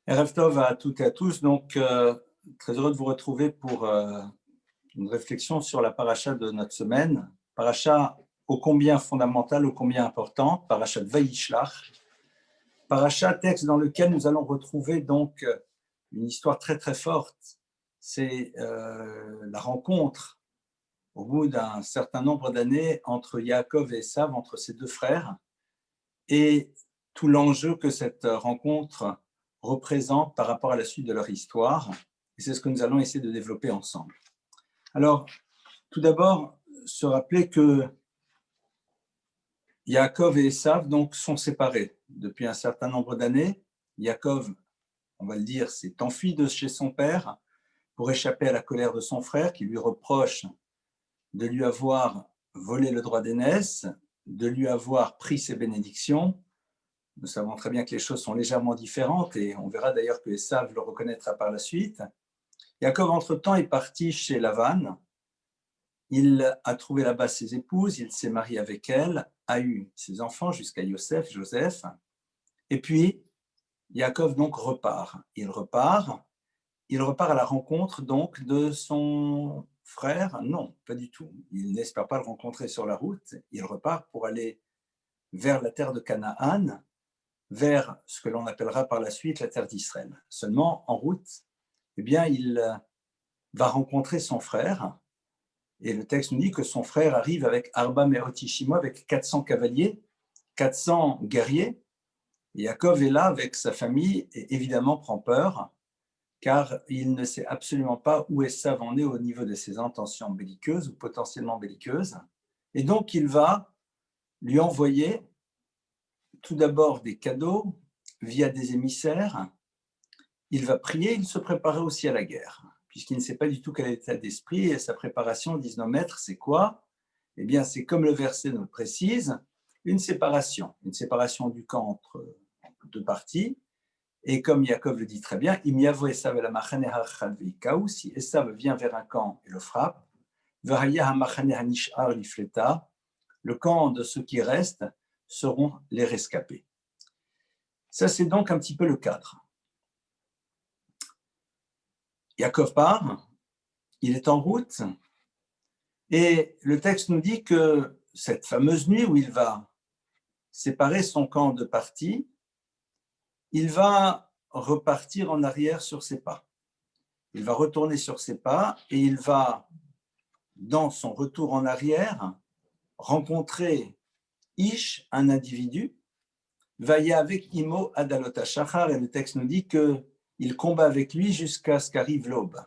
Erev Tov à toutes et à tous. Donc, très heureux de vous retrouver pour une réflexion sur la paracha de notre semaine. Paracha ô combien fondamentale, ô combien importante, paracha de Vayishlach. Paracha, texte dans lequel nous allons retrouver donc une histoire très très forte. C'est la rencontre au bout d'un certain nombre d'années entre Yaakov et Esav, entre ces deux frères, et tout l'enjeu que cette rencontre représente par rapport à la suite de leur histoire. Et c'est ce que nous allons essayer de développer ensemble. Alors, tout d'abord, se rappeler que Yaakov et Esav donc, sont séparés depuis un certain nombre d'années. Yaakov, on va le dire, s'est enfui de chez son père pour échapper à la colère de son frère qui lui reproche de lui avoir volé le droit d'aînesse, de lui avoir pris ses bénédictions. Nous savons très bien que les choses sont légèrement différentes et on verra d'ailleurs que Esav le reconnaîtra par la suite. Yaakov, entre-temps, est parti chez Lavan. Il a trouvé là-bas ses épouses, il s'est marié avec elles, a eu ses enfants jusqu'à Joseph. Et puis, Yaakov donc repart. Il repart à la rencontre donc de son frère. Non, pas du tout. Il n'espère pas le rencontrer sur la route. Il repart pour aller vers la terre de Canaan, vers ce que l'on appellera par la suite la terre d'Israël. Seulement, en route, eh bien, il va rencontrer son frère, et le texte nous dit que son frère arrive avec Arba Meotishimo, avec 400 cavaliers, 400 guerriers, et Yaakov est là avec sa famille, et évidemment prend peur, car il ne sait absolument pas où Esav en est au niveau de ses intentions belliqueuses, ou potentiellement belliqueuses, et donc il va lui envoyer tout d'abord des cadeaux via des émissaires. Il va prier, il se préparait aussi à la guerre, puisqu'il ne sait pas du tout quel est l'état d'esprit, et sa préparation, disent nos maîtres, c'est quoi? Eh bien, c'est comme le verset nous le précise, une séparation du camp entre deux parties, et comme Yaakov le dit très bien, si Esav vient vers un camp et le frappe, le camp de ceux qui restent seront les rescapés. Ça, c'est donc un petit peu le cadre. Yaakov part, il est en route, et le texte nous dit que cette fameuse nuit où il va séparer son camp de parties, il va repartir en arrière sur ses pas. Il va retourner sur ses pas et il va, dans son retour en arrière, rencontrer Ish, un individu, Vaya avec Imo Adalota Shachar, et le texte nous dit qu'il combat avec lui jusqu'à ce qu'arrive l'aube.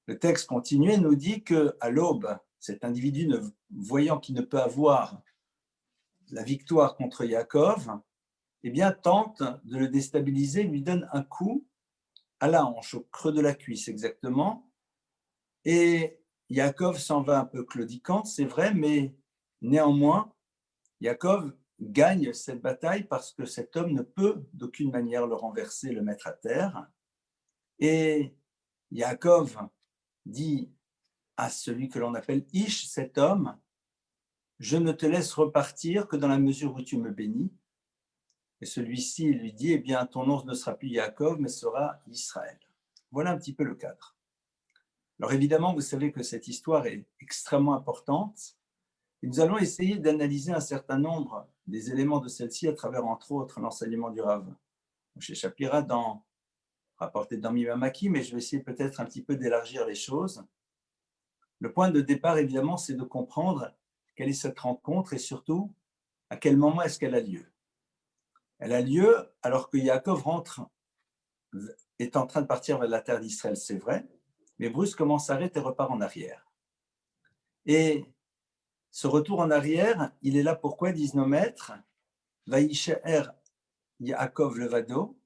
Le texte continue et nous dit qu'à l'aube, cet individu, voyant qu'il ne peut avoir la victoire contre Yaakov, eh bien, tente de le déstabiliser, lui donne un coup à la hanche, au creux de la cuisse exactement. Et Yaakov s'en va un peu claudiquant, c'est vrai, mais néanmoins, Yaakov gagne cette bataille parce que cet homme ne peut d'aucune manière le renverser, le mettre à terre. Et Yaakov dit à celui que l'on appelle Ish, cet homme, je ne te laisse repartir que dans la mesure où tu me bénis. Et celui-ci lui dit, eh bien, ton nom ne sera plus Yaakov, mais sera Israël. Voilà un petit peu le cadre. Alors évidemment, vous savez que cette histoire est extrêmement importante, et nous allons essayer d'analyser un certain nombre des éléments de celle-ci à travers, entre autres, l'enseignement du Rav chez Shapira, rapporté dans Mimamaki, mais je vais essayer peut-être un petit peu d'élargir les choses. Le point de départ, évidemment, c'est de comprendre quelle est cette rencontre et surtout, à quel moment est-ce qu'elle a lieu. Elle a lieu alors que Yaakov est en train de partir vers la terre d'Israël, c'est vrai, mais brusquement s'arrête et repart en arrière. Et ce retour en arrière, il est là pourquoi, disent nos maîtres, Vaïsher Yaakov levado,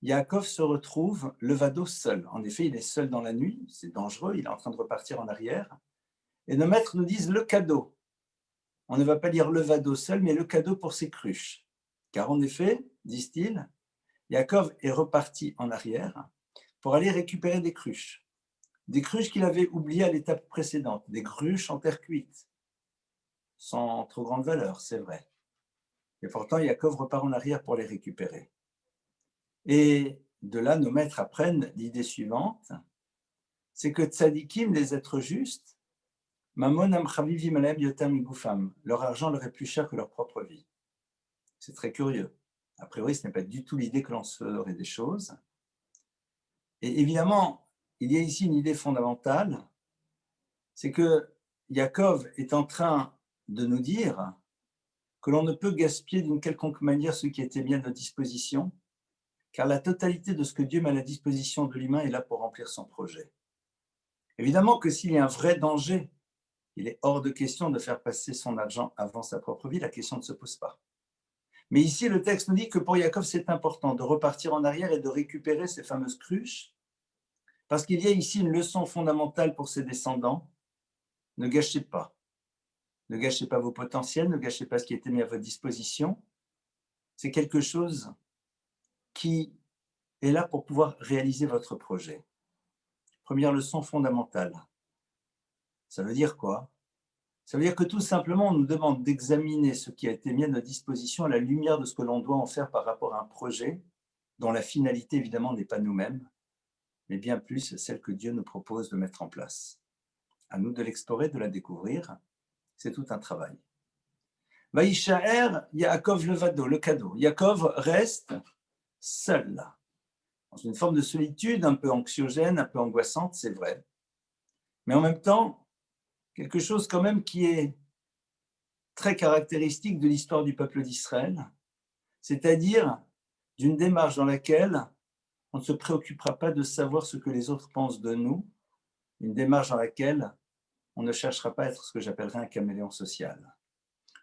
Yaakov se retrouve levado seul. En effet, il est seul dans la nuit, c'est dangereux, il est en train de repartir en arrière. Et nos maîtres nous disent le cadeau. On ne va pas dire levado seul, mais le cadeau pour ses cruches. Car en effet, disent-ils, Yaakov est reparti en arrière pour aller récupérer des cruches qu'il avait oubliées à l'étape précédente, des cruches en terre cuite, sans trop grande valeur, c'est vrai. Et pourtant, Yaakov repart en arrière pour les récupérer. Et de là, nos maîtres apprennent l'idée suivante, c'est que tzadikim, les êtres justes, mamon amchavivim alem yotam igufam, leur argent leur est plus cher que leur propre vie. C'est très curieux. A priori, ce n'est pas du tout l'idée que l'on se ferait des choses. Et évidemment, il y a ici une idée fondamentale, c'est que Yaakov est en train de nous dire que l'on ne peut gaspiller d'une quelconque manière ce qui était mis à notre disposition, car la totalité de ce que Dieu met à la disposition de l'humain est là pour remplir son projet. Évidemment que s'il y a un vrai danger, il est hors de question de faire passer son argent avant sa propre vie, la question ne se pose pas. Mais ici, le texte nous dit que pour Yaakov, c'est important de repartir en arrière et de récupérer ces fameuses cruches, parce qu'il y a ici une leçon fondamentale pour ses descendants. Ne gâchez pas. Ne gâchez pas vos potentiels, ne gâchez pas ce qui a été mis à votre disposition. C'est quelque chose qui est là pour pouvoir réaliser votre projet. Première leçon fondamentale. Ça veut dire quoi? Ça veut dire que tout simplement, on nous demande d'examiner ce qui a été mis à notre disposition à la lumière de ce que l'on doit en faire par rapport à un projet dont la finalité, évidemment, n'est pas nous-mêmes, mais bien plus celle que Dieu nous propose de mettre en place. À nous de l'explorer, de la découvrir. C'est tout un travail. Vaïchaer Yaakov levado, le cadeau. Yaakov reste seul, dans une forme de solitude un peu anxiogène, un peu angoissante, c'est vrai. Mais en même temps, quelque chose quand même qui est très caractéristique de l'histoire du peuple d'Israël, c'est-à-dire d'une démarche dans laquelle on ne se préoccupera pas de savoir ce que les autres pensent de nous, une démarche dans laquelle on ne cherchera pas à être ce que j'appellerais un caméléon social.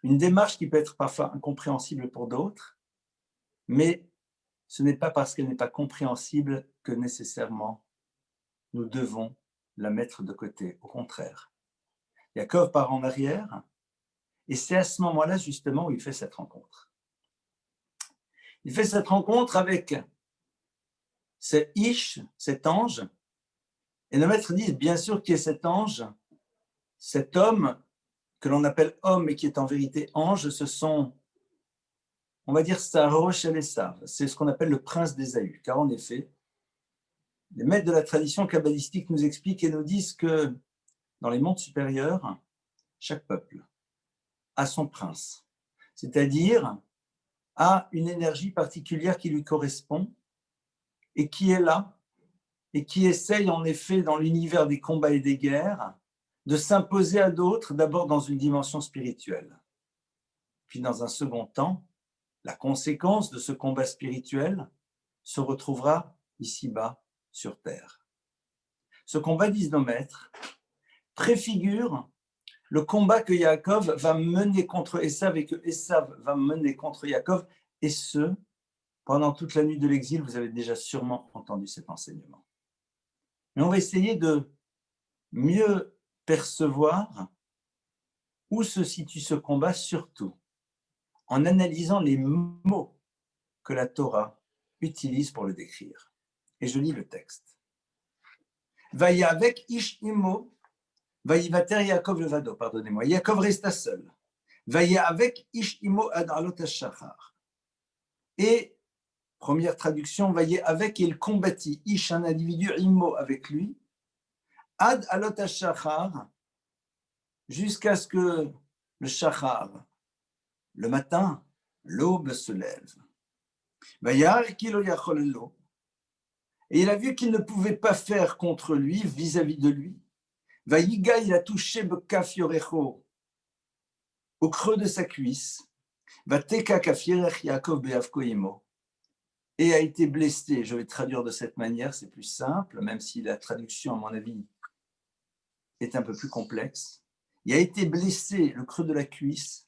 Une démarche qui peut être parfois incompréhensible pour d'autres, mais ce n'est pas parce qu'elle n'est pas compréhensible que nécessairement nous devons la mettre de côté. Au contraire, Yaakov part en arrière et c'est à ce moment-là justement où il fait cette rencontre. Il fait cette rencontre avec cet Ish, cet ange, et nos maîtres disent bien sûr qui est cet ange, cet homme que l'on appelle homme et qui est en vérité ange, ce sont, on va dire, Sarosh et Esav, c'est ce qu'on appelle le prince d'Ésaü, car en effet, les maîtres de la tradition kabbalistique nous expliquent et nous disent que dans les mondes supérieurs, chaque peuple a son prince, c'est-à-dire a une énergie particulière qui lui correspond et qui est là et qui essaye en effet dans l'univers des combats et des guerres de s'imposer à d'autres, d'abord dans une dimension spirituelle. Puis dans un second temps, la conséquence de ce combat spirituel se retrouvera ici-bas sur terre. Ce combat, disent nos maîtres, préfigure le combat que Yaakov va mener contre Esav et que Esav va mener contre Yaakov, et ce, pendant toute la nuit de l'exil. Vous avez déjà sûrement entendu cet enseignement. Mais on va essayer de mieux percevoir où se situe ce combat, surtout en analysant les mots que la Torah utilise pour le décrire. Et je lis le texte. Vaïa avec Ish Imo, Vaïvater Yaakov levado, pardonnez-moi. Yaakov resta seul. Vaïa avec Ish Imo ad alot hashachar. Et, première traduction, Vaïa avec, il combattit Ish, un individu, Imo, avec lui, ad alot hashachar, jusqu'à ce que le shachar, le matin, l'aube se lève. Et il a vu qu'il ne pouvait pas faire contre lui, vis-à-vis de lui. Vaïga, il a touché Bekaf Yorecho, au creux de sa cuisse. Vateka Kafierech Yaakov Beavko Imo. Et a été blessé. Je vais traduire de cette manière, c'est plus simple, même si la traduction, à mon avis, est un peu plus complexe. Il a été blessé, le creux de la cuisse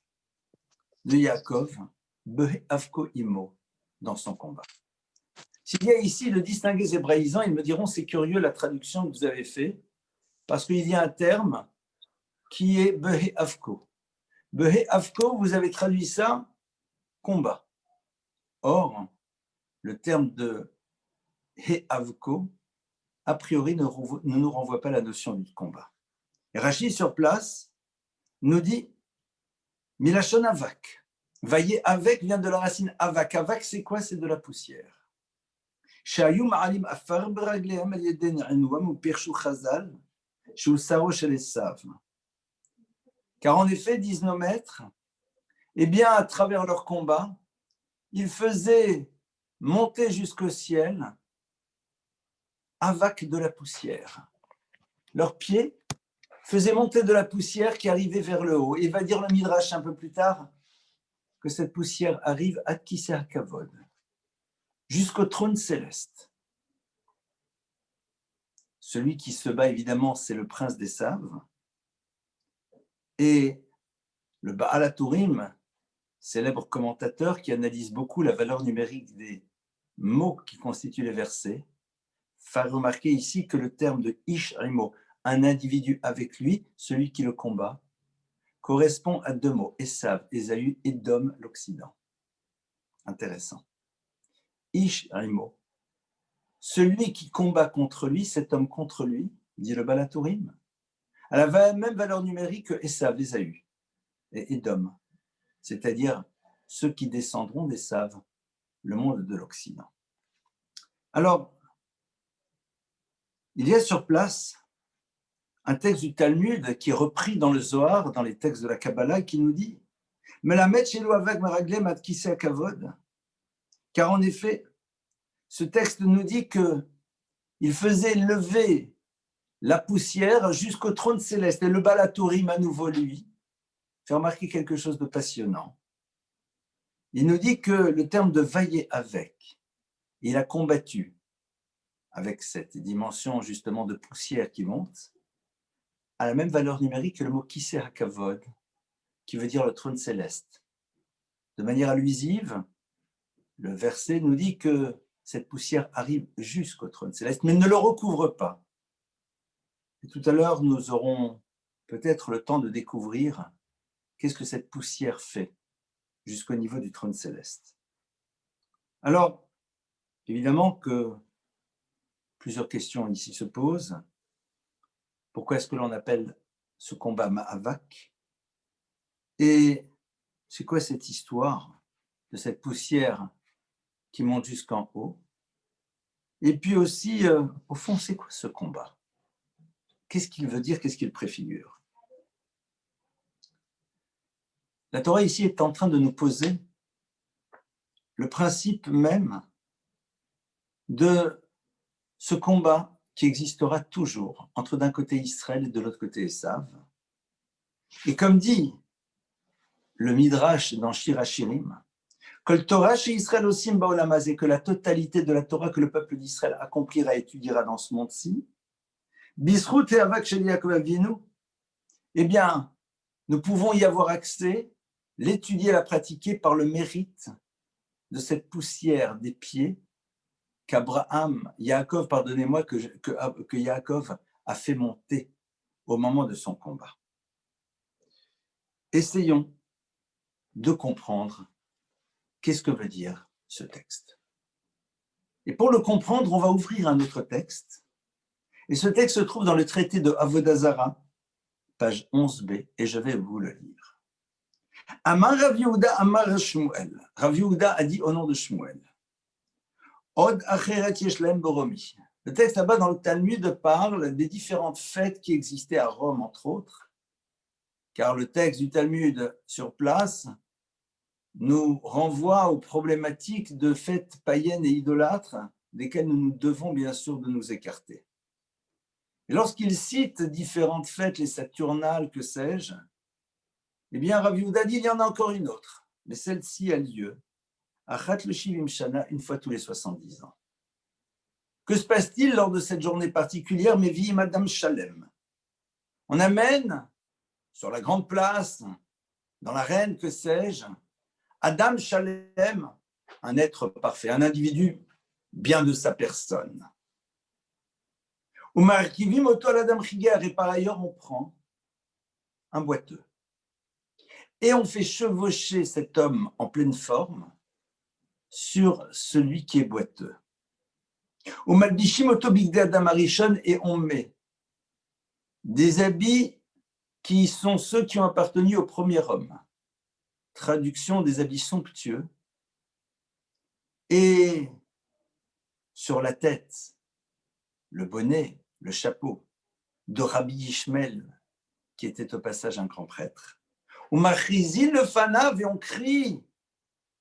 de Yaakov, Beavko Imo, dans son combat. S'il y a ici de distingués hébraïsants, ils me diront c'est curieux la traduction que vous avez faite, parce qu'il y a un terme qui est Behavko. Behavko, vous avez traduit ça combat. Or, le terme de Heavko, a priori, ne nous renvoie pas à la notion du combat. Et Rachid, sur place, nous dit Milachon Avak. Vaillé avec vient de la racine Avak. Avak, c'est quoi? C'est de la poussière. שהיו מעלים עפר ברגליהם על ידי נענועם ופרשו חז"ל שהוא שרו של עשיו. Car en effet, disent nos maîtres, eh bien, à travers leur combat, ils faisaient monter jusqu'au ciel avec de la poussière. Leurs pieds faisaient monter de la poussière qui arrivait vers le haut. Et va dire le Midrash un peu plus tard que cette poussière arrive à Kiseh HaKavod, jusqu'au trône céleste. Celui qui se bat, évidemment, c'est le prince des Saves. Et le Baal HaTurim, célèbre commentateur qui analyse beaucoup la valeur numérique des mots qui constituent les versets, fait remarquer ici que le terme de Ish Rimo, un individu avec lui, celui qui le combat, correspond à deux mots, Esav, Ésaü, Édom, l'Occident. Intéressant. Ish Rimo, celui qui combat contre lui, cet homme contre lui, dit le Baal HaTurim, a la même valeur numérique que Esav, Ésaü et Édom, c'est-à-dire ceux qui descendront d'Esav, le monde de l'Occident. Alors, il y a sur place un texte du Talmud qui est repris dans le Zohar, dans les textes de la Kabbalah, qui nous dit « Melamed shelo avak meraglem ad kiseh hakavod » car en effet, ce texte nous dit qu'il faisait lever la poussière jusqu'au trône céleste. Et le Baal HaTurim, à nouveau lui, fait remarquer quelque chose de passionnant. Il nous dit que le terme de « vailler avec », il a combattu avec cette dimension justement de poussière qui monte, a la même valeur numérique que le mot Kiseh HaKavod, qui veut dire le trône céleste. De manière allusive, le verset nous dit que cette poussière arrive jusqu'au trône céleste, mais ne le recouvre pas. Et tout à l'heure, nous aurons peut-être le temps de découvrir qu'est-ce que cette poussière fait jusqu'au niveau du trône céleste. Alors, évidemment que plusieurs questions ici se posent. Pourquoi est-ce que l'on appelle ce combat Ma'avak? Et c'est quoi cette histoire de cette poussière qui monte jusqu'en haut? Et puis aussi, au fond, c'est quoi ce combat? Qu'est-ce qu'il veut dire? Qu'est-ce qu'il préfigure? La Torah ici est en train de nous poser le principe même de ce combat qui existera toujours entre d'un côté Israël et de l'autre côté Esav. Et comme dit le Midrash dans Shir HaShirim, Kol Torah chez Israël aussi baolamazé, que la totalité de la Torah que le peuple d'Israël accomplira et étudiera dans ce monde-ci, Bisrout et Avak Shel Yaakov Avinu, eh bien, nous pouvons y avoir accès, l'étudier, la pratiquer par le mérite de cette poussière des pieds qu'Abraham, Yaakov, pardonnez-moi, que Yaakov a fait monter au moment de son combat. Essayons de comprendre qu'est-ce que veut dire ce texte. Et pour le comprendre, on va ouvrir un autre texte. Et ce texte se trouve dans le traité de Avodah Zarah, page 11b, et je vais vous le lire. Amar Rav Yehuda Amar Shmuel. Rav Yehuda a dit au nom de Shmuel. Od acheret yesh lahem boromi. Le texte là-bas dans le Talmud parle des différentes fêtes qui existaient à Rome, entre autres, car le texte du Talmud sur place nous renvoie aux problématiques de fêtes païennes et idolâtres, desquelles nous nous devons bien sûr de nous écarter. Et lorsqu'il cite différentes fêtes, les Saturnales, que sais-je, eh bien, Rav Yehuda dit, il y en a encore une autre, mais celle-ci a lieu, Achat le Shivim Shana, une fois tous les 70 ans. Que se passe-t-il lors de cette journée particulière, Mevi Madame Shalem? On amène sur la grande place, dans l'arène, que sais-je, Adam Shalem, un être parfait, un individu bien de sa personne. Et par ailleurs, on prend un boiteux. Et on fait chevaucher cet homme en pleine forme sur celui qui est boiteux. Et on met des habits qui sont ceux qui ont appartenu au premier homme. Traduction des habits somptueux. Et sur la tête le bonnet, le chapeau de Rabbi Ishmael, qui était au passage un grand prêtre. Ou Machrizil le fanav, et on crie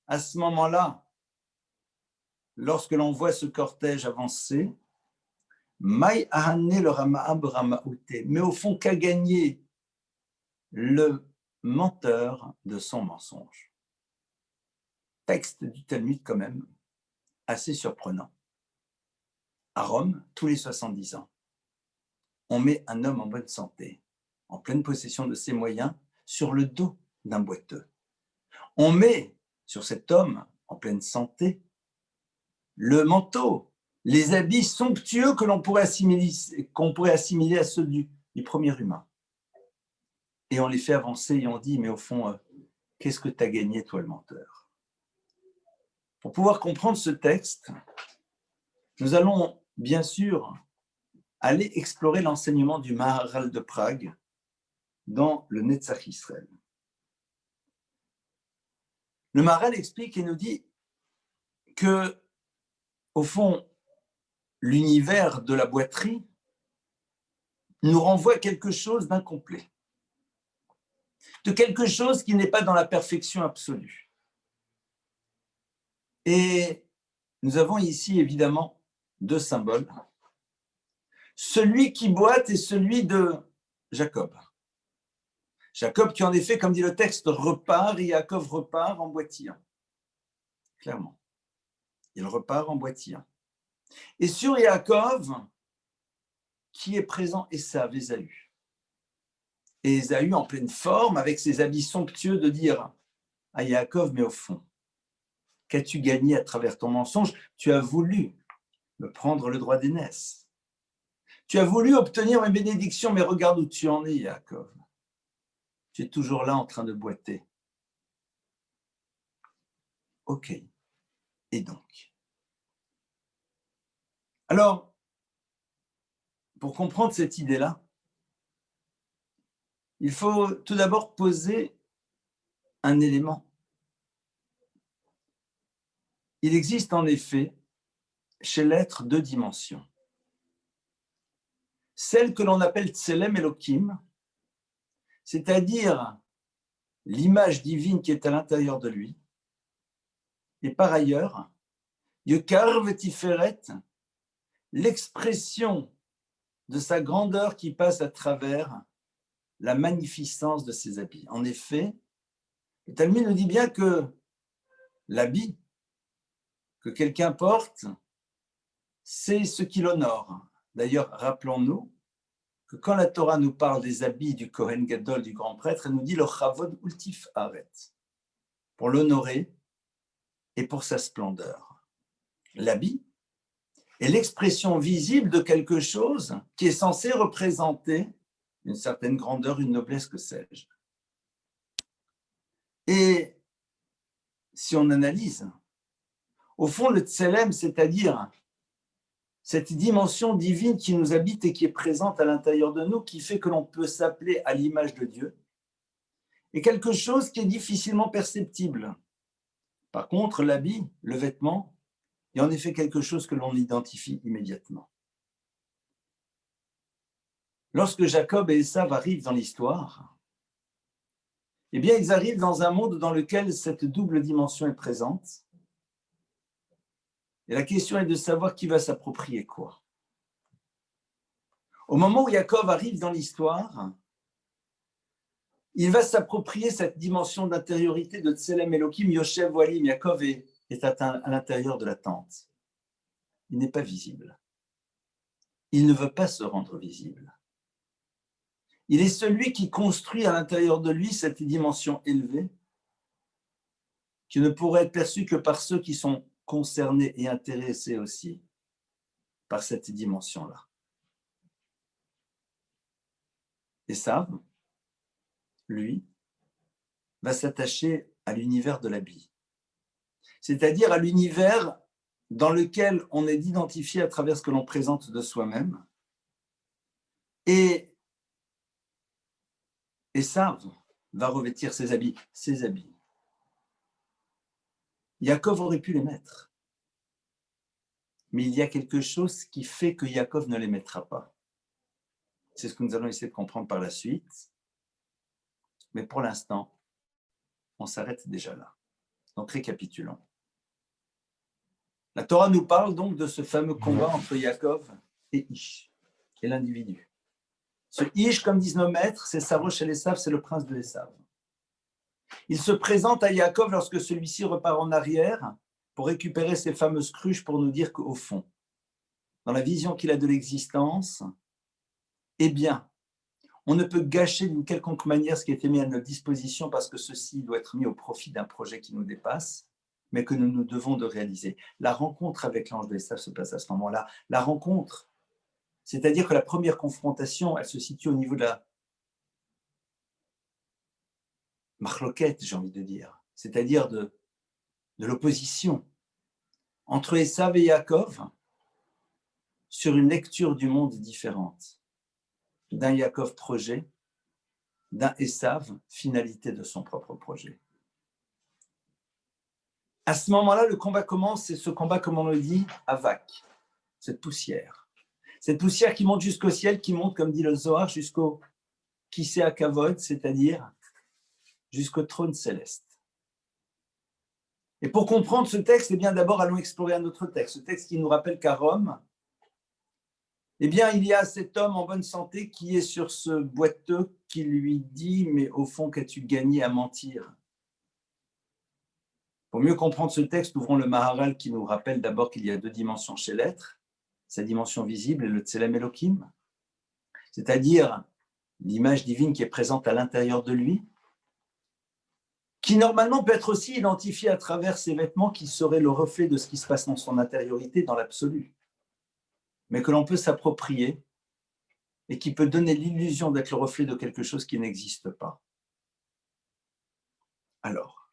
à ce moment-là, lorsque l'on voit ce cortège avancer, Maï ahane le ramaab ramaouté, mais au fond, qu'a gagné le menteur de son mensonge. Texte du Talmud quand même, assez surprenant. À Rome, tous les 70 ans, on met un homme en bonne santé, en pleine possession de ses moyens, sur le dos d'un boiteux. On met sur cet homme en pleine santé le manteau, les habits somptueux que l'on pourrait assimiler à ceux du premier humain. Et on les fait avancer et on dit, mais au fond, qu'est-ce que tu as gagné, toi, le menteur? Pour pouvoir comprendre ce texte, nous allons bien sûr aller explorer l'enseignement du Maharal de Prague dans le Netzach Israël. Le Maharal explique et nous dit que, au fond, l'univers de la boiterie nous renvoie à quelque chose d'incomplet, de quelque chose qui n'est pas dans la perfection absolue. Et nous avons ici évidemment deux symboles, celui qui boite et celui de Jacob. Jacob qui en effet, comme dit le texte, repart et Yaakov repart en boitillant. Clairement, il repart en boitillant. Et sur Yaakov, qui est présent Esav, Ésaü. Et Ésaü en pleine forme, avec ses habits somptueux, de dire à Yaakov, mais au fond, qu'as-tu gagné à travers ton mensonge? Tu as voulu me prendre le droit d'aînesse. Tu as voulu obtenir mes bénédictions, mais regarde où tu en es, Yaakov. Tu es toujours là en train de boiter. Ok. Et donc? Alors, pour comprendre cette idée-là, il faut tout d'abord poser un élément. Il existe en effet chez l'être deux dimensions. Celle que l'on appelle Tselem Elohim, c'est-à-dire l'image divine qui est à l'intérieur de lui, et par ailleurs, Yekar Vetiferet, l'expression de sa grandeur qui passe à travers la magnificence de ses habits. En effet, le Talmud nous dit bien que l'habit que quelqu'un porte, c'est ce qui l'honore. D'ailleurs, rappelons-nous que quand la Torah nous parle des habits du Kohen Gadol, du grand prêtre, elle nous dit le Chavod Ultif Aret, pour l'honorer et pour sa splendeur. L'habit est l'expression visible de quelque chose qui est censé représenter une certaine grandeur, une noblesse, que sais-je. Et si on analyse, au fond, le Tselem, c'est-à-dire cette dimension divine qui nous habite et qui est présente à l'intérieur de nous, qui fait que l'on peut s'appeler à l'image de Dieu, est quelque chose qui est difficilement perceptible. Par contre, l'habit, le vêtement, est en effet quelque chose que l'on identifie immédiatement. Lorsque Jacob et Ésav arrivent dans l'histoire, eh bien, ils arrivent dans un monde dans lequel cette double dimension est présente. Et la question est de savoir qui va s'approprier quoi. Au moment où Jacob arrive dans l'histoire, il va s'approprier cette dimension d'intériorité de Tselem Elohim, Yoshev Walim. Yaakov est à l'intérieur de la tente. Il n'est pas visible. Il ne veut pas se rendre visible. Il est celui qui construit à l'intérieur de lui cette dimension élevée qui ne pourrait être perçue que par ceux qui sont concernés et intéressés aussi par cette dimension-là. Ésav, lui, va s'attacher à l'univers de l'habit, c'est-à-dire à l'univers dans lequel on est identifié à travers ce que l'on présente de soi-même. Et Ésav va revêtir ses habits. Yaakov aurait pu les mettre. mais il y a quelque chose qui fait que Yaakov ne les mettra pas. C'est ce que nous allons essayer de comprendre par la suite. Mais pour l'instant, on s'arrête déjà là. Donc récapitulons. La Torah nous parle donc de ce fameux combat entre Yaakov et Ish, et l'individu. Ce Ish, comme disent nos maîtres, c'est Sarosh el Esav, c'est le prince de Esav. Il se présente à Yaakov lorsque celui-ci repart en arrière pour récupérer ses fameuses cruches pour nous dire qu'au fond, dans la vision qu'il a de l'existence, eh bien, on ne peut gâcher d'une quelconque manière ce qui a été mis à notre disposition parce que ceci doit être mis au profit d'un projet qui nous dépasse, mais que nous devons de réaliser. La rencontre avec l'ange de Esav se passe à ce moment-là. La rencontre, c'est-à-dire que la première confrontation, elle se situe au niveau de la marloquette, j'ai envie de dire, c'est-à-dire de l'opposition entre Esav et Yaakov sur une lecture du monde différente. D'un Yaakov projet, d'un Esav finalité de son propre projet. À ce moment-là, le combat commence, et ce combat, comme on le dit, avak, cette poussière. Cette poussière qui monte jusqu'au ciel, qui monte, comme dit le Zohar, jusqu'au Kisei HaKavod, c'est-à-dire jusqu'au trône céleste. Et pour comprendre ce texte, eh bien d'abord, allons explorer un autre texte, ce texte qui nous rappelle qu'à Rome, eh bien, il y a cet homme en bonne santé qui est sur ce boiteux qui lui dit « Mais au fond, qu'as-tu gagné à mentir ?» Pour mieux comprendre ce texte, ouvrons le Maharal qui nous rappelle d'abord qu'il y a deux dimensions chez l'être, sa dimension visible et le Tselem Elohim, c'est-à-dire l'image divine qui est présente à l'intérieur de lui, qui normalement peut être aussi identifiée à travers ses vêtements qui seraient le reflet de ce qui se passe dans son intériorité, dans l'absolu, mais que l'on peut s'approprier et qui peut donner l'illusion d'être le reflet de quelque chose qui n'existe pas. Alors,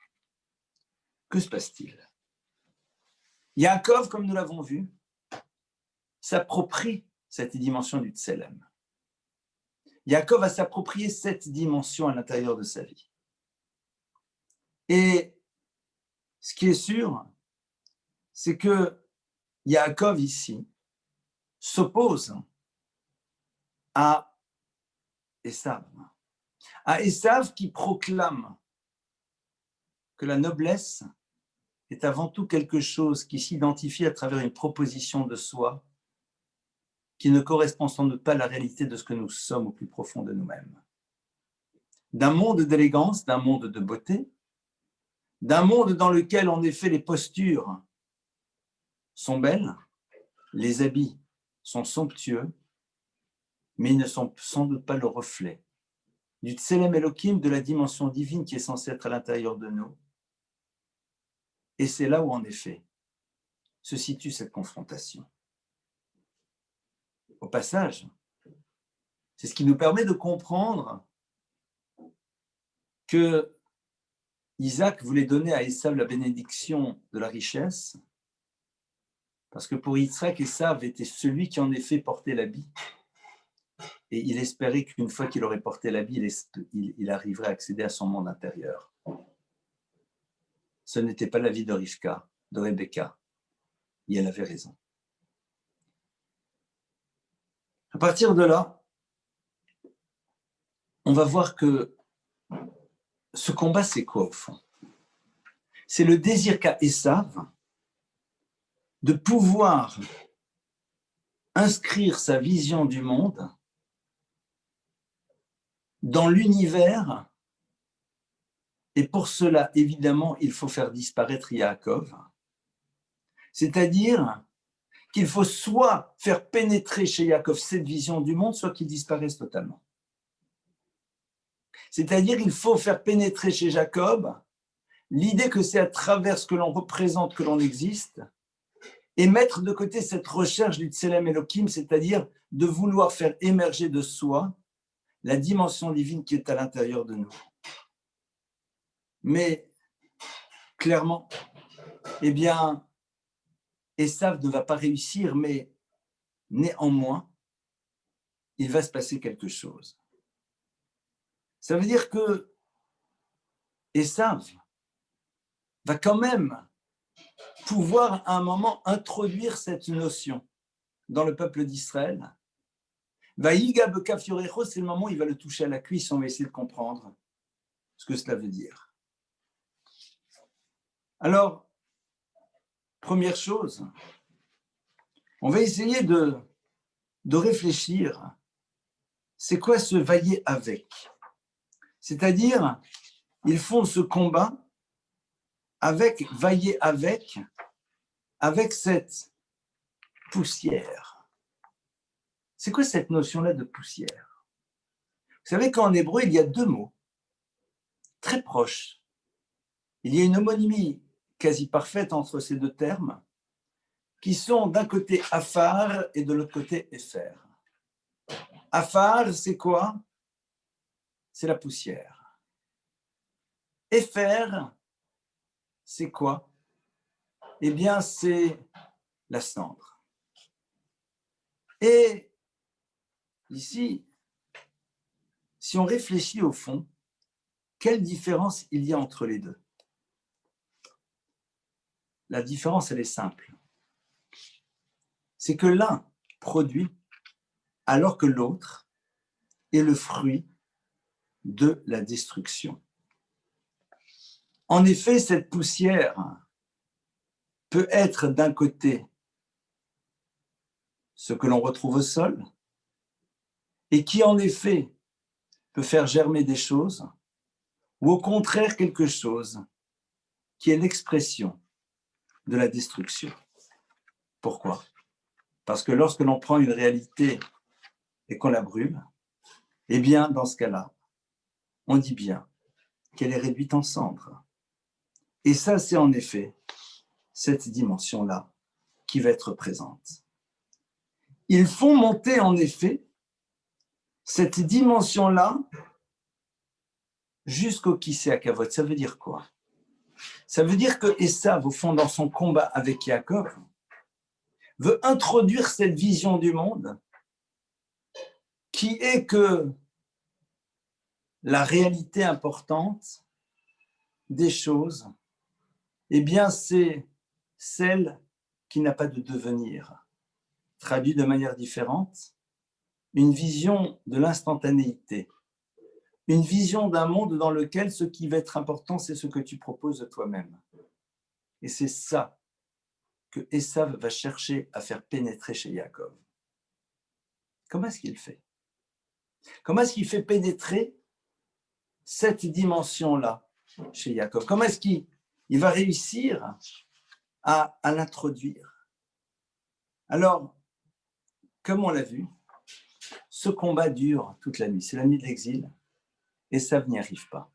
que se passe-t-il? Yaakov, comme nous l'avons vu, s'approprie cette dimension du Tselem. Yaakov va s'approprier cette dimension à l'intérieur de sa vie. Et ce qui est sûr, c'est que Yaakov ici s'oppose à Esav. À Esav qui proclame que la noblesse est avant tout quelque chose qui s'identifie à travers une proposition de soi qui ne correspond sans doute pas à la réalité de ce que nous sommes au plus profond de nous-mêmes. D'un monde d'élégance, d'un monde de beauté, d'un monde dans lequel, en effet, les postures sont belles, les habits sont somptueux, mais ils ne sont sans doute pas le reflet du Tselem Elohim, de la dimension divine qui est censée être à l'intérieur de nous. Et c'est là où, en effet, se situe cette confrontation. Au passage, c'est ce qui nous permet de comprendre que Isaac voulait donner à Esav la bénédiction de la richesse, parce que pour Yitzhak, Esav était celui qui en effet portait l'habit. Et il espérait qu'une fois qu'il aurait porté l'habit, il arriverait à accéder à son monde intérieur. Ce n'était pas la vie de Rivka, de Rebecca. Et elle avait raison. À partir de là, on va voir que ce combat, c'est quoi au fond? C'est le désir qu'a Esav de pouvoir inscrire sa vision du monde dans l'univers, et pour cela, évidemment, il faut faire disparaître Yaakov, c'est-à-dire qu'il faut soit faire pénétrer chez Yaakov cette vision du monde, soit qu'il disparaisse totalement. C'est-à-dire qu'il faut faire pénétrer chez Jacob l'idée que c'est à travers ce que l'on représente que l'on existe, et mettre de côté cette recherche du Tselem Elohim, c'est-à-dire de vouloir faire émerger de soi la dimension divine qui est à l'intérieur de nous. Mais clairement, eh bien, Esav ne va pas réussir, mais néanmoins, il va se passer quelque chose. Ça veut dire que Esav va quand même pouvoir à un moment introduire cette notion dans le peuple d'Israël. Vaïga bekaf yorecho, c'est le moment où il va le toucher à la cuisse. On va essayer de comprendre ce que cela veut dire. Alors, première chose, on va essayer de réfléchir, c'est quoi ce vailler avec? C'est-à-dire, ils font ce combat avec, vailler avec cette poussière. C'est quoi cette notion-là de poussière? Vous savez qu'en hébreu, il y a deux mots très proches. Il y a une homonymie quasi parfaite entre ces deux termes, qui sont d'un côté afar et de l'autre côté épher. Afar, c'est quoi? C'est la poussière. Épher, c'est quoi? Eh bien, c'est la cendre. Et ici, si on réfléchit au fond, quelle différence il y a entre les deux? La différence, elle est simple. C'est que l'un produit alors que l'autre est le fruit de la destruction. En effet, cette poussière peut être d'un côté ce que l'on retrouve au sol et qui en effet peut faire germer des choses, ou au contraire quelque chose qui est l'expression de la destruction. Pourquoi? Parce que lorsque l'on prend une réalité et qu'on la brûle, eh bien, dans ce cas-là, on dit bien qu'elle est réduite en cendres. Et ça, c'est en effet cette dimension-là qui va être présente. Ils font monter en effet cette dimension-là jusqu'au Kisé à Kavod. Ça veut dire quoi? Ça veut dire que Esav, au fond, dans son combat avec Yaakov, veut introduire cette vision du monde qui est que la réalité importante des choses, eh bien, c'est celle qui n'a pas de devenir. Traduit de manière différente, une vision de l'instantanéité, une vision d'un monde dans lequel ce qui va être important, c'est ce que tu proposes de toi-même. Et c'est ça que Esav va chercher à faire pénétrer chez Yaakov. Comment est-ce qu'il fait? Comment est-ce qu'il fait pénétrer cette dimension-là chez Yaakov? Comment est-ce qu'il va réussir à l'introduire? Alors, comme on l'a vu, ce combat dure toute la nuit. C'est la nuit de l'exil. Esav n'y arrive pas.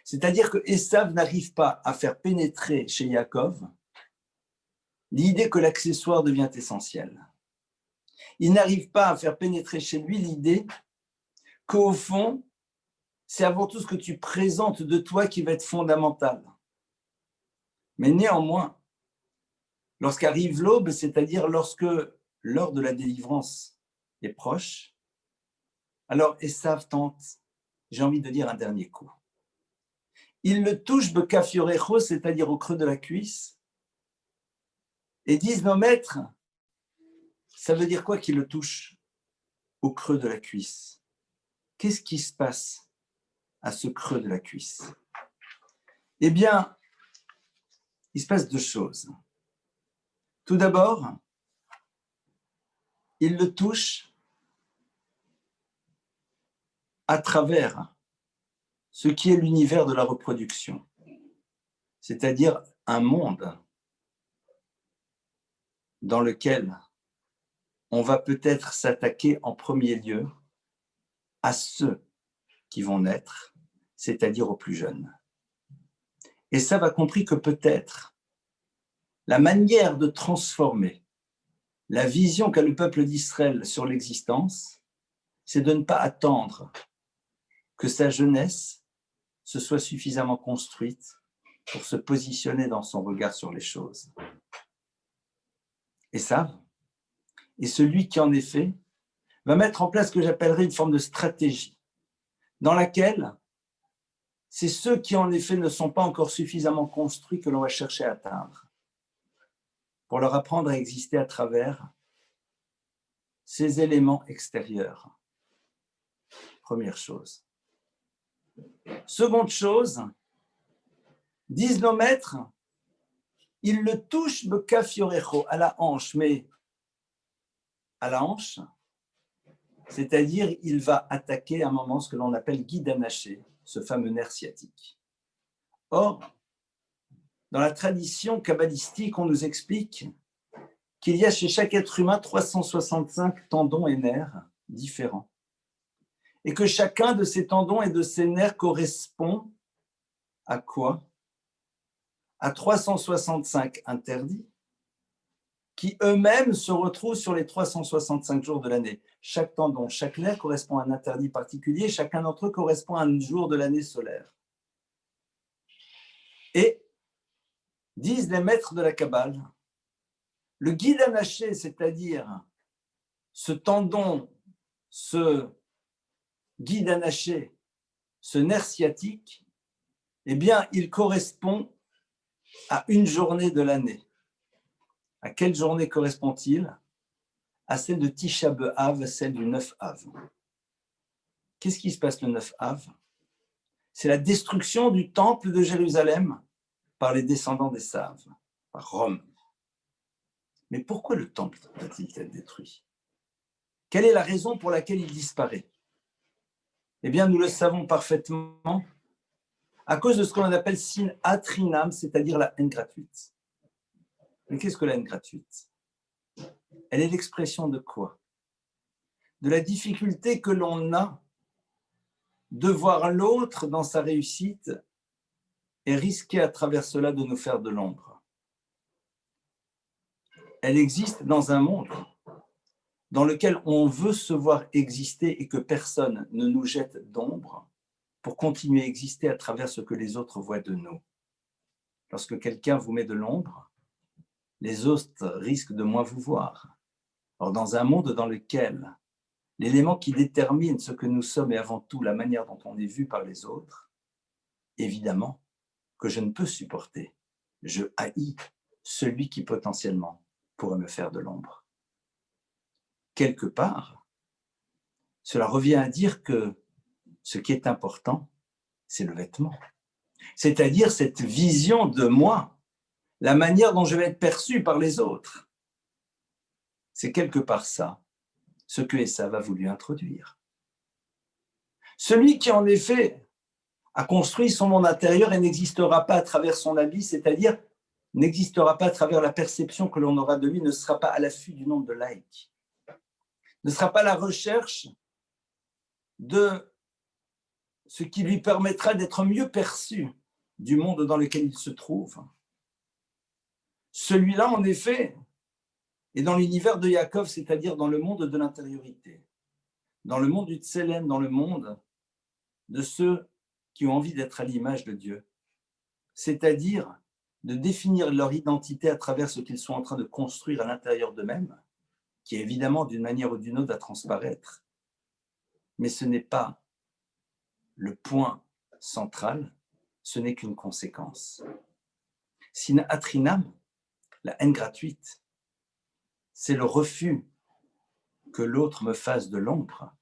C'est-à-dire que Esav n'arrive pas à faire pénétrer chez Yaakov l'idée que l'accessoire devient essentiel. Il n'arrive pas à faire pénétrer chez lui l'idée qu'au fond, c'est avant tout ce que tu présentes de toi qui va être fondamental. Mais néanmoins, lorsqu'arrive l'aube, c'est-à-dire lorsque l'heure de la délivrance est proche, alors Esav tente, j'ai envie de dire, un dernier coup. Il le touche bekaf yorecho, c'est-à-dire au creux de la cuisse, et disent nos maîtres, ça veut dire quoi qu'il le touche au creux de la cuisse? Qu'est-ce qui se passe à ce creux de la cuisse? Eh bien, il se passe deux choses. Tout d'abord, il le touche à travers ce qui est l'univers de la reproduction, c'est-à-dire un monde dans lequel on va peut-être s'attaquer en premier lieu à ceux qui vont naître, c'est-à-dire aux plus jeunes. Et ça va compris que peut-être la manière de transformer la vision qu'a le peuple d'Israël sur l'existence, c'est de ne pas attendre que sa jeunesse se soit suffisamment construite pour se positionner dans son regard sur les choses. Et ça, et celui qui en effet va mettre en place ce que j'appellerais une forme de stratégie, dans laquelle c'est ceux qui en effet ne sont pas encore suffisamment construits que l'on va chercher à atteindre. pour leur apprendre à exister à travers ces éléments extérieurs. Première chose. Seconde chose, disent nos maîtres, il le touche bekaf yorecho, à la hanche, mais à la hanche, c'est-à-dire il va attaquer à un moment ce que l'on appelle guide anaché, ce fameux nerf sciatique. Or, dans la tradition kabbalistique, on nous explique qu'il y a chez chaque être humain 365 tendons et nerfs différents. Et que chacun de ces tendons et de ces nerfs correspond à quoi? À 365 interdits qui eux-mêmes se retrouvent sur les 365 jours de l'année. Chaque tendon, chaque nerf correspond à un interdit particulier, chacun d'entre eux correspond à un jour de l'année solaire. Et, disent les maîtres de la Kabbale, le guide anaché, c'est-à-dire ce tendon, ce guide anaché, ce nerf sciatique, eh bien, il correspond à une journée de l'année. À quelle journée correspond-il? À celle de Tisha B'Av, celle du 9 Av. Qu'est-ce qui se passe le 9 Av? C'est la destruction du temple de Jérusalem par les descendants des Saves, par Rome. Mais pourquoi le temple va-t-il être détruit? Quelle est la raison pour laquelle il disparaît? Eh bien, nous le savons parfaitement à cause de ce qu'on appelle sinat trinam, c'est-à-dire la haine gratuite. Mais qu'est-ce que la haine gratuite? Elle est l'expression de quoi? De la difficulté que l'on a de voir l'autre dans sa réussite et risquer à travers cela de nous faire de l'ombre. Elle existe dans un monde dans lequel on veut se voir exister et que personne ne nous jette d'ombre pour continuer à exister à travers ce que les autres voient de nous. Lorsque quelqu'un vous met de l'ombre, les autres risquent de moins vous voir. Or, dans un monde dans lequel l'élément qui détermine ce que nous sommes et avant tout la manière dont on est vu par les autres, évidemment que je ne peux supporter. Je haïs celui qui potentiellement pourrait me faire de l'ombre. Quelque part, cela revient à dire que ce qui est important, c'est le vêtement. C'est-à-dire cette vision de moi, la manière dont je vais être perçu par les autres. C'est quelque part ça, ce que Esav a voulu introduire. Celui qui, en effet, a construit son monde intérieur et n'existera pas à travers son habit, c'est-à-dire n'existera pas à travers la perception que l'on aura de lui, ne sera pas à l'affût du nombre de likes, ne sera pas à la recherche de ce qui lui permettra d'être mieux perçu du monde dans lequel il se trouve. Celui-là, en effet, est dans l'univers de Yaakov, c'est-à-dire dans le monde de l'intériorité, dans le monde du Tselem, dans le monde de ceux qui ont envie d'être à l'image de Dieu, c'est-à-dire de définir leur identité à travers ce qu'ils sont en train de construire à l'intérieur d'eux-mêmes, qui évidemment, d'une manière ou d'une autre, va transparaître. Mais ce n'est pas le point central, ce n'est qu'une conséquence. Sinat trinam, la haine gratuite, c'est le refus que l'autre me fasse de l'ombre,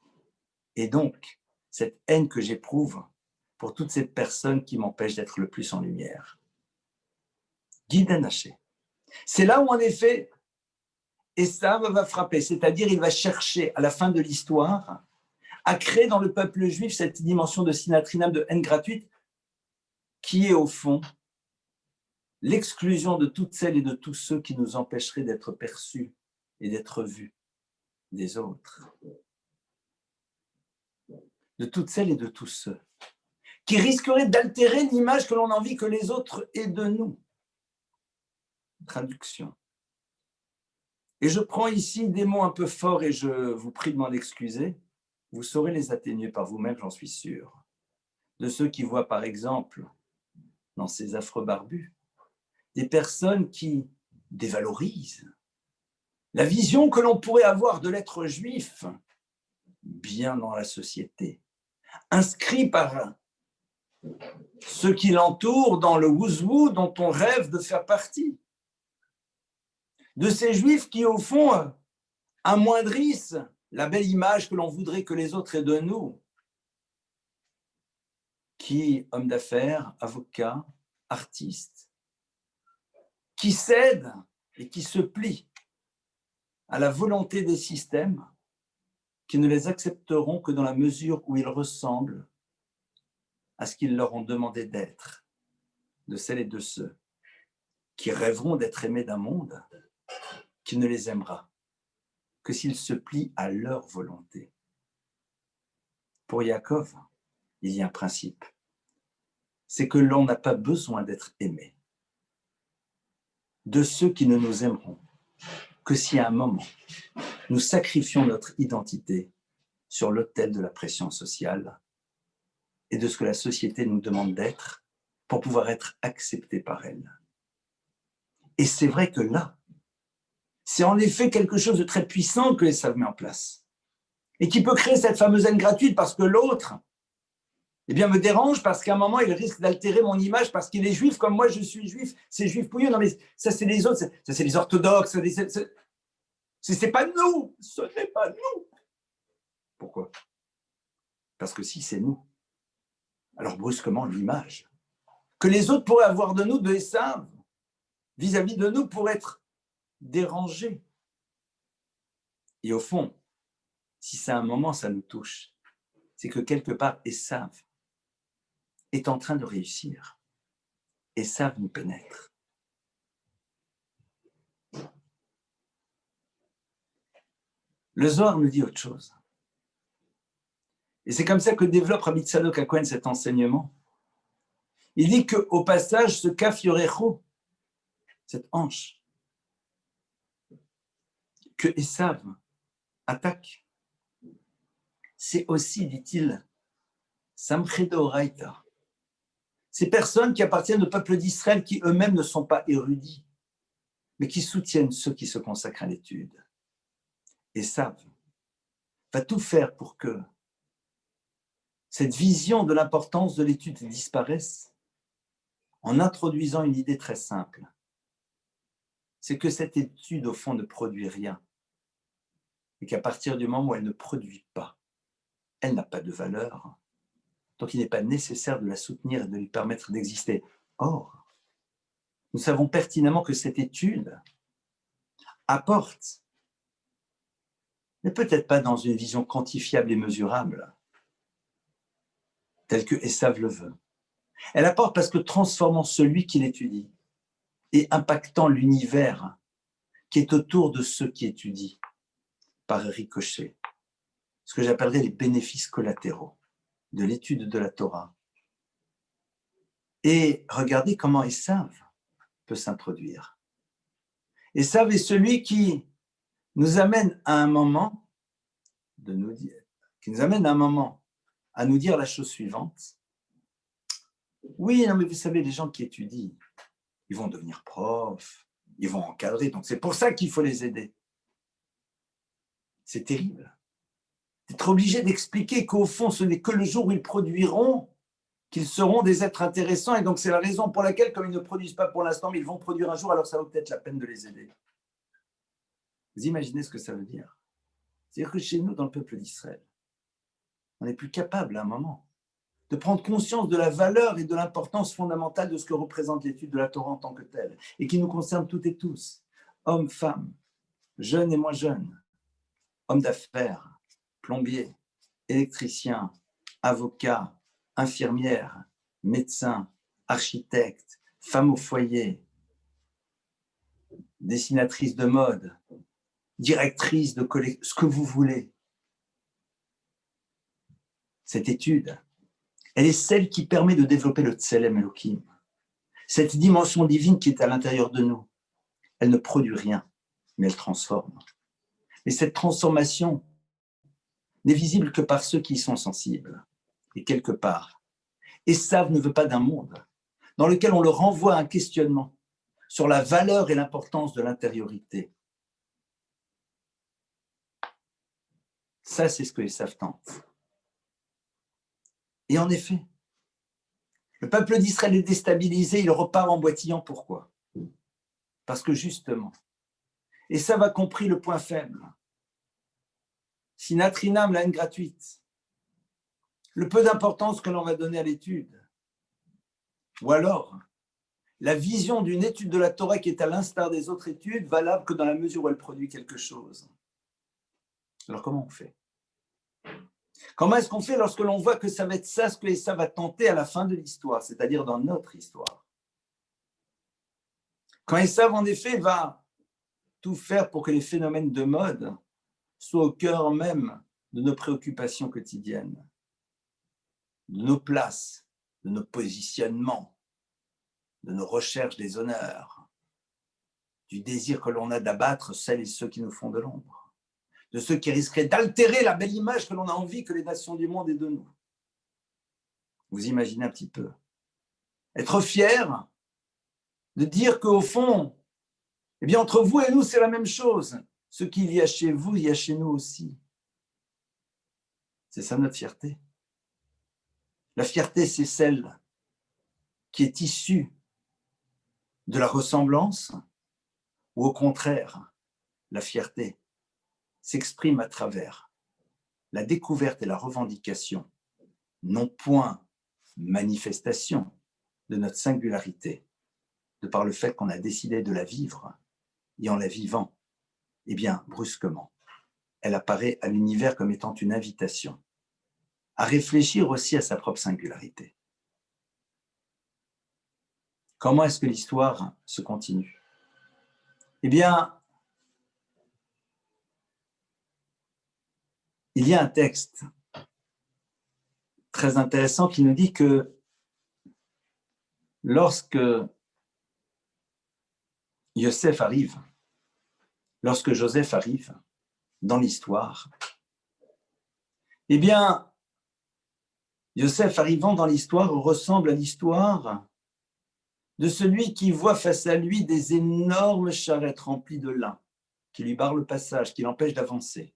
et donc cette haine que j'éprouve pour toutes ces personnes qui m'empêchent d'être le plus en lumière. Guide anaché. C'est là où, en effet, Esav va frapper, c'est-à-dire il va chercher, à la fin de l'histoire, à créer dans le peuple juif cette dimension de sinat trinam, de haine gratuite, qui est au fond l'exclusion de toutes celles et de tous ceux qui nous empêcheraient d'être perçus et d'être vus des autres. De toutes celles et de tous ceux qui risqueraient d'altérer l'image que l'on a envie que les autres aient de nous. Traduction. Et je prends ici des mots un peu forts et je vous prie de m'en excuser. Vous saurez les atténuer par vous-même, j'en suis sûr. De ceux qui voient, par exemple, dans ces affreux barbus, des personnes qui dévalorisent la vision que l'on pourrait avoir de l'être juif bien dans la société, inscrit par ceux qui l'entourent dans le wouzou dont on rêve de faire partie. de ces Juifs qui, au fond, amoindrissent la belle image que l'on voudrait que les autres aient de nous, qui, hommes d'affaires, avocats, artistes, qui cèdent et qui se plient à la volonté des systèmes qui ne les accepteront que dans la mesure où ils ressemblent à ce qu'ils leur ont demandé d'être, de celles et de ceux qui rêveront d'être aimés d'un monde qui ne les aimera que s'ils se plient à leur volonté. Pour Yaakov, il y a un principe, c'est que l'on n'a pas besoin d'être aimé de ceux qui ne nous aimeront que si à un moment, nous sacrifions notre identité sur l'autel de la pression sociale et de ce que la société nous demande d'être pour pouvoir être accepté par elle. Et c'est vrai que là, c'est en effet quelque chose de très puissant que Esav met en place et qui peut créer cette fameuse haine gratuite parce que l'autre me dérange parce qu'à un moment, il risque d'altérer mon image parce qu'il est juif comme moi, je suis juif. C'est juif pouilleux. Non, mais ça, c'est les autres. Ça, c'est les orthodoxes. C'est pas nous. Ce n'est pas nous. Pourquoi? Parce que si c'est nous, alors brusquement, l'image que les autres pourraient avoir de nous, de Esav, vis-à-vis de nous, pour être dérangée. Et au fond, si c'est un moment, ça nous touche, c'est que quelque part, Esav est en train de réussir. Esav nous pénètre. Le Zohar nous dit autre chose. Et c'est comme ça que développe Rabbi Tzadok HaKohen cet enseignement. Il dit qu'au passage, ce kaf yorecho, cette hanche, que Esav attaque, c'est aussi, dit-il, Samchedo Oraita. Ces personnes qui appartiennent au peuple d'Israël, qui eux-mêmes ne sont pas érudits, mais qui soutiennent ceux qui se consacrent à l'étude. Esav va tout faire pour que cette vision de l'importance de l'étude disparaisse en introduisant une idée très simple. C'est que cette étude, au fond, ne produit rien. Et qu'à partir du moment où elle ne produit pas, elle n'a pas de valeur. Donc il n'est pas nécessaire de la soutenir et de lui permettre d'exister. Or, nous savons pertinemment que cette étude apporte, mais peut-être pas dans une vision quantifiable et mesurable, telle que Esav le veut. Elle apporte parce que transformant celui qui l'étudie et impactant l'univers qui est autour de ceux qui étudient par ricochet, ce que j'appellerais les bénéfices collatéraux de l'étude de la Torah. Et regardez comment Esav peut s'introduire. Esav est celui qui nous amène à un moment à nous dire la chose suivante. Oui, non, mais vous savez, les gens qui étudient, ils vont devenir profs, ils vont encadrer, donc c'est pour ça qu'il faut les aider. C'est terrible. D'être obligé d'expliquer qu'au fond, ce n'est que le jour où ils produiront qu'ils seront des êtres intéressants, et donc c'est la raison pour laquelle, comme ils ne produisent pas pour l'instant, mais ils vont produire un jour, alors ça vaut peut-être la peine de les aider. Vous imaginez ce que ça veut dire? C'est-à-dire que chez nous, dans le peuple d'Israël, on n'est plus capable à un moment de prendre conscience de la valeur et de l'importance fondamentale de ce que représente l'étude de la Torah en tant que telle, et qui nous concerne toutes et tous, hommes, femmes, jeunes et moins jeunes, hommes d'affaires, plombiers, électriciens, avocats, infirmières, médecins, architectes, femmes au foyer, dessinatrices de mode, directrices de collecte, ce que vous voulez. Cette étude, elle est celle qui permet de développer le Tselem Elohim, cette dimension divine qui est à l'intérieur de nous. Elle ne produit rien, mais elle transforme. Et cette transformation n'est visible que par ceux qui y sont sensibles. Et quelque part, Esav ne veut pas d'un monde dans lequel on le renvoie à un questionnement sur la valeur et l'importance de l'intériorité. Ça, c'est ce que Esav tente. Et en effet, le peuple d'Israël est déstabilisé, il repart en boitillant. Pourquoi? Parce que justement, Et ça va compris le point faible. Sinatrinam, la haine gratuite. Le peu d'importance que l'on va donner à l'étude. Ou alors, la vision d'une étude de la Torah qui est à l'instar des autres études, valable que dans la mesure où elle produit quelque chose. Alors comment on fait? Comment est-ce qu'on fait lorsque l'on voit que ça va être ça ce que ça va tenter à la fin de l'histoire, c'est-à-dire dans notre histoire? Quand Esav, en effet, va tout faire pour que les phénomènes de mode soient au cœur même de nos préoccupations quotidiennes, de nos places, de nos positionnements, de nos recherches des honneurs, du désir que l'on a d'abattre celles et ceux qui nous font de l'ombre, de ceux qui risqueraient d'altérer la belle image que l'on a envie que les nations du monde aient de nous. Vous imaginez un petit peu. Être fier de dire qu'au fond, eh bien, entre vous et nous, c'est la même chose. Ce qu'il y a chez vous, il y a chez nous aussi. C'est ça notre fierté. La fierté, c'est celle qui est issue de la ressemblance, ou au contraire, la fierté s'exprime à travers la découverte et la revendication, non point manifestation de notre singularité, de par le fait qu'on a décidé de la vivre, et en la vivant, eh bien, brusquement, elle apparaît à l'univers comme étant une invitation à réfléchir aussi à sa propre singularité. Comment est-ce que l'histoire se continue? Eh bien, il y a un texte très intéressant qui nous dit que lorsque Yosef arrive, lorsque Joseph arrive dans l'histoire, eh bien, Yosef arrivant dans l'histoire ressemble à l'histoire de celui qui voit face à lui des énormes charrettes remplies de lin, qui lui barrent le passage, qui l'empêchent d'avancer,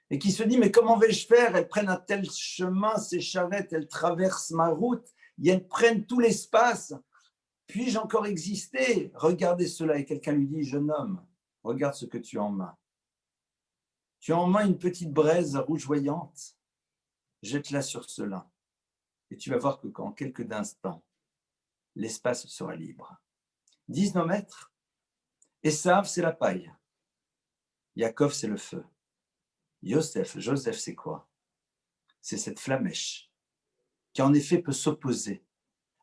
et qui se dit, mais comment vais-je faire? Elles prennent un tel chemin, ces charrettes, elles traversent ma route, elles prennent tout l'espace. Puis-je encore exister? Regardez cela. Et quelqu'un lui dit, jeune homme, regarde ce que tu as en main. Tu as en main une petite braise rougeoyante, jette-la sur cela. Et tu vas voir que qu'en quelques instants, l'espace sera libre. Disent nos maîtres, Esav, c'est la paille. Yaakov, c'est le feu. Joseph, c'est quoi? C'est cette flamèche qui en effet peut s'opposer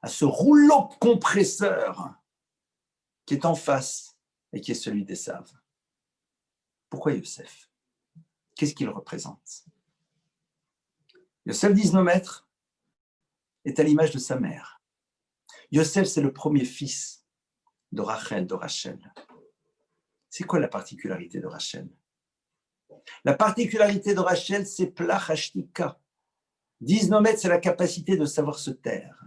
à ce rouleau compresseur qui est en face et qui est celui d'Esav. Pourquoi Yosef? Qu'est-ce qu'il représente? Yosef, disent nos maîtres, est à l'image de sa mère. Yosef, c'est le premier fils de Rachel, de Rachel. C'est quoi la particularité de Rachel? La particularité de Rachel, c'est plachashtika. Disent nos maîtres, c'est la capacité de savoir se taire.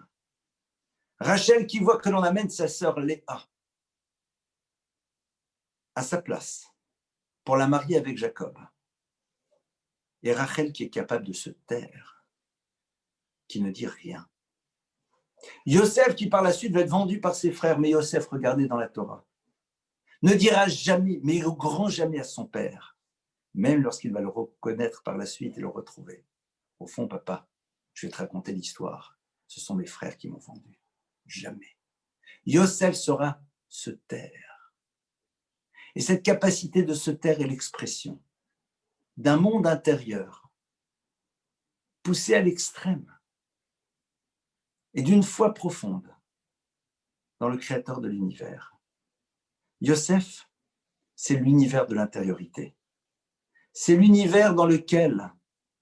Rachel qui voit que l'on amène sa sœur Léa à sa place pour la marier avec Jacob. Et Rachel qui est capable de se taire, qui ne dit rien. Yosef qui par la suite va être vendu par ses frères, mais Yosef, regardez dans la Torah, ne dira jamais, mais au grand jamais à son père, même lorsqu'il va le reconnaître par la suite et le retrouver. Au fond, papa, je vais te raconter l'histoire. Ce sont mes frères qui m'ont vendu. Jamais. Yosef saura se taire. Et cette capacité de se taire est l'expression d'un monde intérieur poussé à l'extrême et d'une foi profonde dans le Créateur de l'univers. Yosef, c'est l'univers de l'intériorité. C'est l'univers dans lequel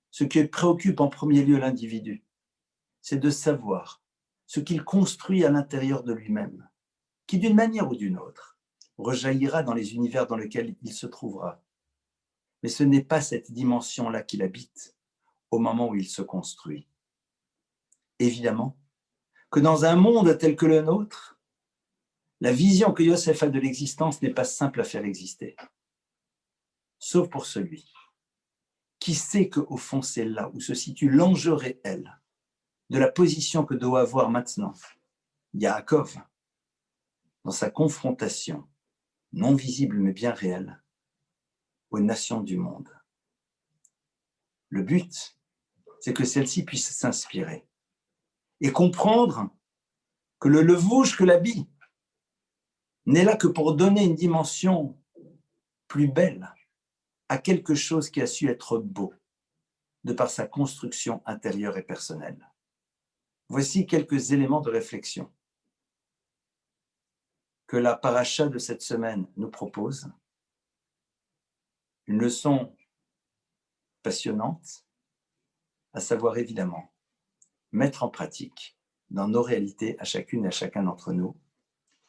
ce qui préoccupe en premier lieu l'individu, c'est de savoir ce qu'il construit à l'intérieur de lui-même, qui d'une manière ou d'une autre rejaillira dans les univers dans lesquels il se trouvera. Mais ce n'est pas cette dimension-là qu'il habite au moment où il se construit. Évidemment que dans un monde tel que le nôtre, la vision que Yosef a de l'existence n'est pas simple à faire exister. Sauf pour celui qui sait qu'au fond, c'est là où se situe l'enjeu réel de la position que doit avoir maintenant Yaakov dans sa confrontation non visibles mais bien réelles, aux nations du monde. Le but, c'est que celles-ci puissent s'inspirer et comprendre que le levouge que l'habit n'est là que pour donner une dimension plus belle à quelque chose qui a su être beau de par sa construction intérieure et personnelle. Voici quelques éléments de réflexion que la paracha de cette semaine nous propose. Une leçon passionnante, à savoir évidemment mettre en pratique dans nos réalités à chacune et à chacun d'entre nous.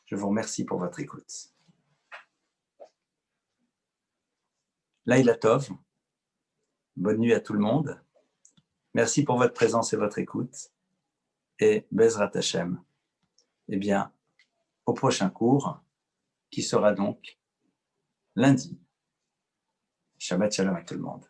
Je vous remercie pour votre écoute. Laïla Tov, bonne nuit à tout le monde. Merci pour votre présence et votre écoute. Et Bezrat Hashem, eh bien, au prochain cours, qui sera donc lundi. Shabbat Shalom à tout le monde.